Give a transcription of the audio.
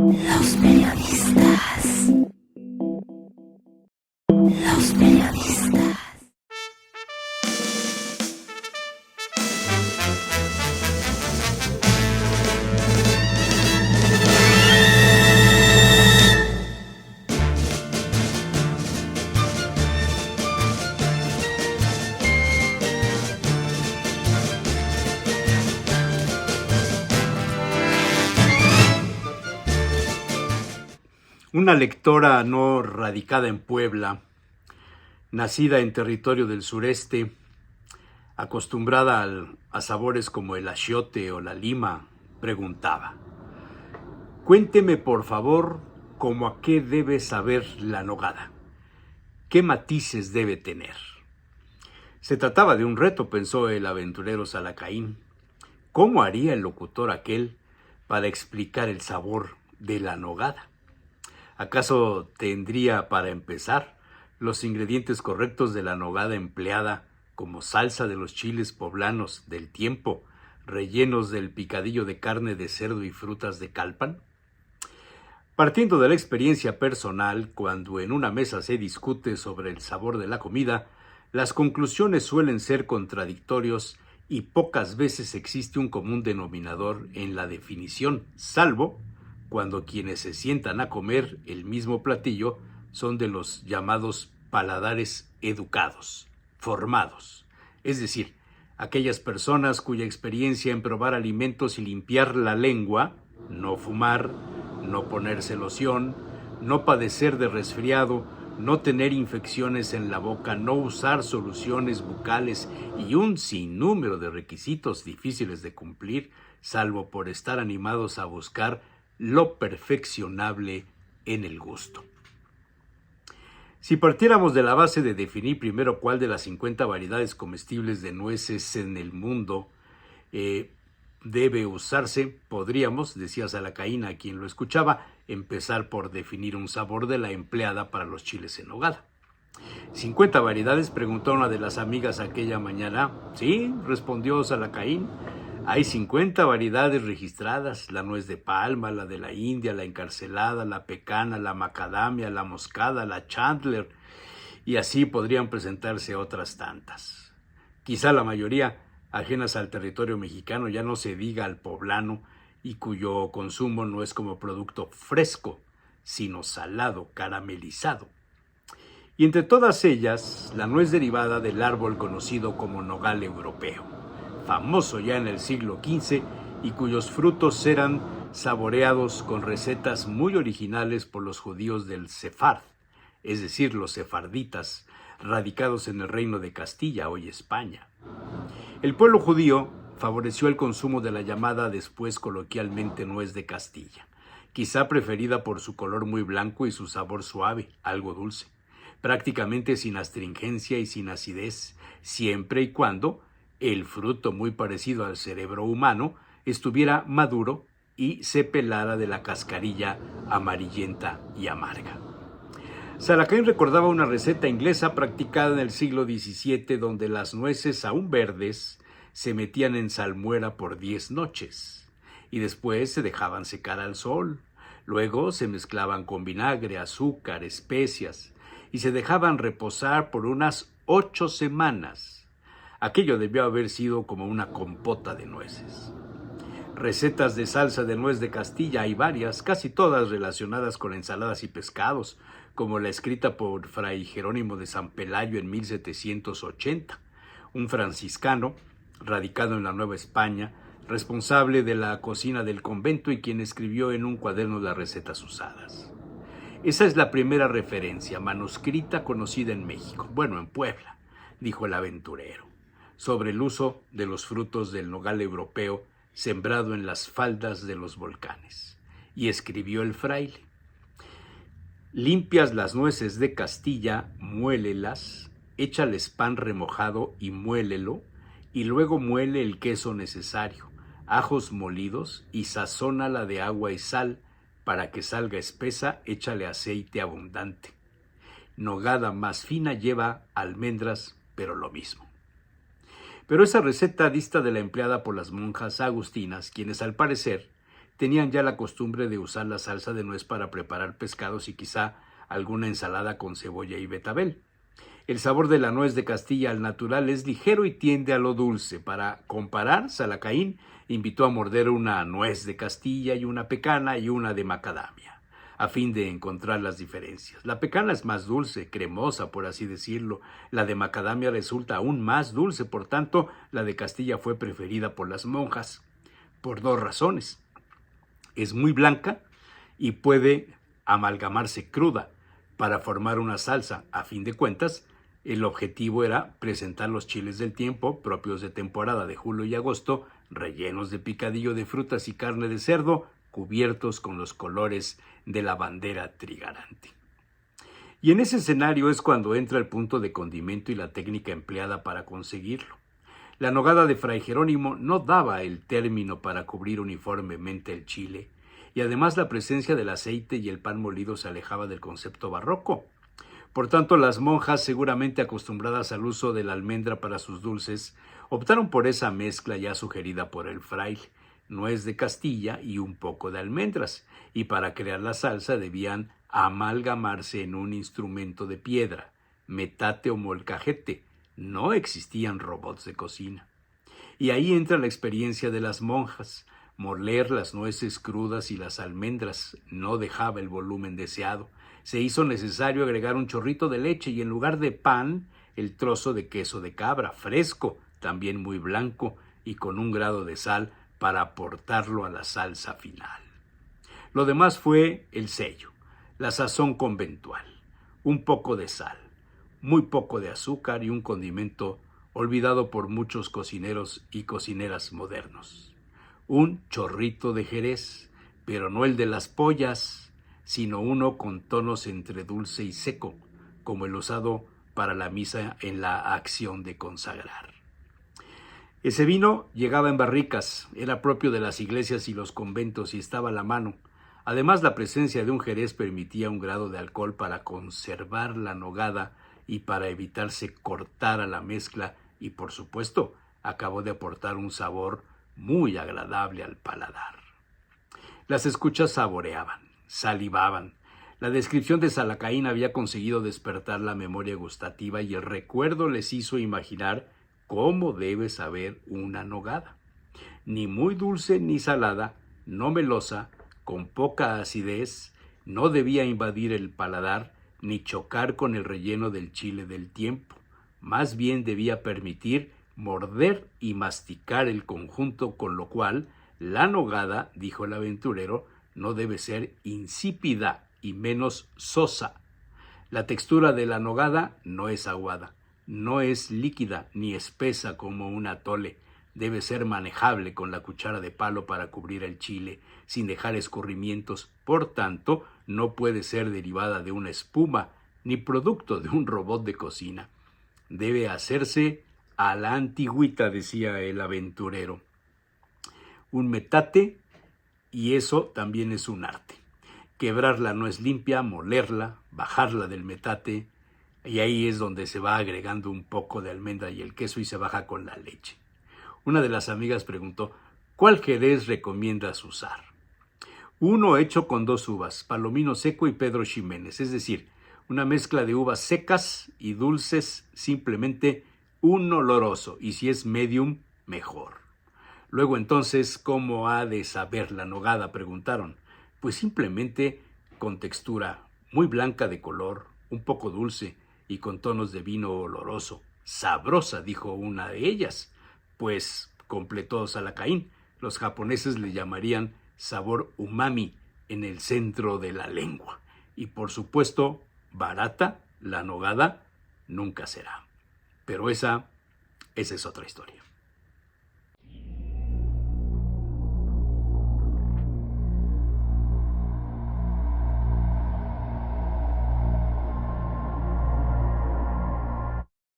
Los periodistas. Los periodistas. Una lectora no radicada en Puebla, nacida en territorio del sureste, acostumbrada a sabores como el achiote o la lima, preguntaba: cuénteme por favor cómo a qué debe saber la nogada, qué matices debe tener. Se trataba de un reto, pensó el aventurero Salacaín. ¿Cómo haría el locutor aquel para explicar el sabor de la nogada? ¿Acaso tendría, para empezar, los ingredientes correctos de la nogada empleada como salsa de los chiles poblanos del tiempo, rellenos del picadillo de carne de cerdo y frutas de Calpan? Partiendo de la experiencia personal, cuando en una mesa se discute sobre el sabor de la comida, las conclusiones suelen ser contradictorios y pocas veces existe un común denominador en la definición, salvo cuando quienes se sientan a comer el mismo platillo son de los llamados paladares educados, formados, es decir, aquellas personas cuya experiencia en probar alimentos y limpiar la lengua, no fumar, no ponerse loción, no padecer de resfriado, no tener infecciones en la boca, no usar soluciones bucales y un sinnúmero de requisitos difíciles de cumplir, salvo por estar animados a buscar lo perfeccionable en el gusto. Si partiéramos de la base de definir primero cuál de las 50 variedades comestibles de nueces en el mundo debe usarse, podríamos, decía Salacaín a quien lo escuchaba, empezar por definir un sabor de la empleada para los chiles en nogada. ¿50 variedades?, preguntó una de las amigas aquella mañana. Sí, respondió Salacaín. Hay 50 variedades registradas: la nuez de palma, la de la India, la encarcelada, la pecana, la macadamia, la moscada, la chandler, y así podrían presentarse otras tantas. Quizá la mayoría ajenas al territorio mexicano, ya no se diga al poblano, y cuyo consumo no es como producto fresco, sino salado, caramelizado. Y entre todas ellas, la nuez derivada del árbol conocido como nogal europeo, famoso ya en el siglo XV y cuyos frutos eran saboreados con recetas muy originales por los judíos del Sefard, es decir, los sefarditas, radicados en el Reino de Castilla, hoy España. El pueblo judío favoreció el consumo de la llamada después coloquialmente nuez de Castilla, quizá preferida por su color muy blanco y su sabor suave, algo dulce, prácticamente sin astringencia y sin acidez, siempre y cuando el fruto, muy parecido al cerebro humano, estuviera maduro y se pelara de la cascarilla amarillenta y amarga. Salacaín recordaba una receta inglesa practicada en el siglo XVII, donde las nueces aún verdes se metían en salmuera por 10 noches y después se dejaban secar al sol. Luego se mezclaban con vinagre, azúcar, especias y se dejaban reposar por unas 8 semanas. Aquello debió haber sido como una compota de nueces. Recetas de salsa de nuez de Castilla hay varias, casi todas relacionadas con ensaladas y pescados, como la escrita por Fray Jerónimo de San Pelayo en 1780, un franciscano radicado en la Nueva España, responsable de la cocina del convento y quien escribió en un cuaderno las recetas usadas. Esa es la primera referencia manuscrita conocida en México, bueno, en Puebla, dijo el aventurero, sobre el uso de los frutos del nogal europeo sembrado en las faldas de los volcanes. Y escribió el fraile: limpias las nueces de Castilla, muélelas, échales pan remojado y muélelo, y luego muele el queso necesario, ajos molidos y sazónala de agua y sal. Para que salga espesa, échale aceite abundante. Nogada más fina lleva almendras, pero lo mismo. Pero esa receta dista de la empleada por las monjas agustinas, quienes al parecer tenían ya la costumbre de usar la salsa de nuez para preparar pescados y quizá alguna ensalada con cebolla y betabel. El sabor de la nuez de Castilla al natural es ligero y tiende a lo dulce. Para comparar, Salacaín invitó a morder una nuez de Castilla y una pecana y una de macadamia, a fin de encontrar las diferencias. La pecana es más dulce, cremosa, por así decirlo. La de macadamia resulta aún más dulce, por tanto, la de Castilla fue preferida por las monjas, por dos razones. Es muy blanca y puede amalgamarse cruda para formar una salsa. A fin de cuentas, el objetivo era presentar los chiles del tiempo, propios de temporada de julio y agosto, rellenos de picadillo de frutas y carne de cerdo, cubiertos con los colores de la bandera trigarante. Y en ese escenario es cuando entra el punto de condimento y la técnica empleada para conseguirlo. La nogada de Fray Jerónimo no daba el término para cubrir uniformemente el chile, y además la presencia del aceite y el pan molido se alejaba del concepto barroco. Por tanto, las monjas, seguramente acostumbradas al uso de la almendra para sus dulces, optaron por esa mezcla ya sugerida por el fraile, nuez de Castilla y un poco de almendras, y para crear la salsa debían amalgamarse en un instrumento de piedra, metate o molcajete. No existían robots de cocina. Y ahí entra la experiencia de las monjas. Moler las nueces crudas y las almendras no dejaba el volumen deseado. Se hizo necesario agregar un chorrito de leche y en lugar de pan, el trozo de queso de cabra, fresco, también muy blanco y con un grado de sal para aportarlo a la salsa final. Lo demás fue el sello, la sazón conventual, un poco de sal, muy poco de azúcar y un condimento olvidado por muchos cocineros y cocineras modernos. Un chorrito de jerez, pero no el de las pollas, sino uno con tonos entre dulce y seco, como el usado para la misa en la acción de consagrar. Ese vino llegaba en barricas, era propio de las iglesias y los conventos y estaba a la mano. Además, la presencia de un jerez permitía un grado de alcohol para conservar la nogada y para evitarse cortar a la mezcla y, por supuesto, acabó de aportar un sabor muy agradable al paladar. Las escuchas saboreaban, salivaban. La descripción de Salacaín había conseguido despertar la memoria gustativa y el recuerdo les hizo imaginar cómo debe saber una nogada. Ni muy dulce ni salada, no melosa, con poca acidez, no debía invadir el paladar ni chocar con el relleno del chile del tiempo. Más bien debía permitir morder y masticar el conjunto, con lo cual la nogada, dijo el aventurero, no debe ser insípida y menos sosa. La textura de la nogada no es aguada, no es líquida ni espesa como un atole. Debe ser manejable con la cuchara de palo para cubrir el chile, sin dejar escurrimientos. Por tanto, no puede ser derivada de una espuma, ni producto de un robot de cocina. Debe hacerse a la antigüita, decía el aventurero. Un metate, y eso también es un arte. Quebrarla no es limpia, molerla, bajarla del metate, y ahí es donde se va agregando un poco de almendra y el queso y se baja con la leche. Una de las amigas preguntó, ¿cuál jerez recomiendas usar? Uno hecho con 2 uvas, Palomino seco y Pedro Ximénez, es decir, una mezcla de uvas secas y dulces, simplemente un oloroso, y si es medium, mejor. Luego entonces, ¿cómo ha de saber la nogada?, preguntaron. Pues simplemente con textura muy blanca de color, un poco dulce y con tonos de vino oloroso. Sabrosa, dijo una de ellas. Pues, completó Salacaín, los japoneses le llamarían sabor umami en el centro de la lengua. Y por supuesto, barata, la nogada nunca será. Pero esa es otra historia.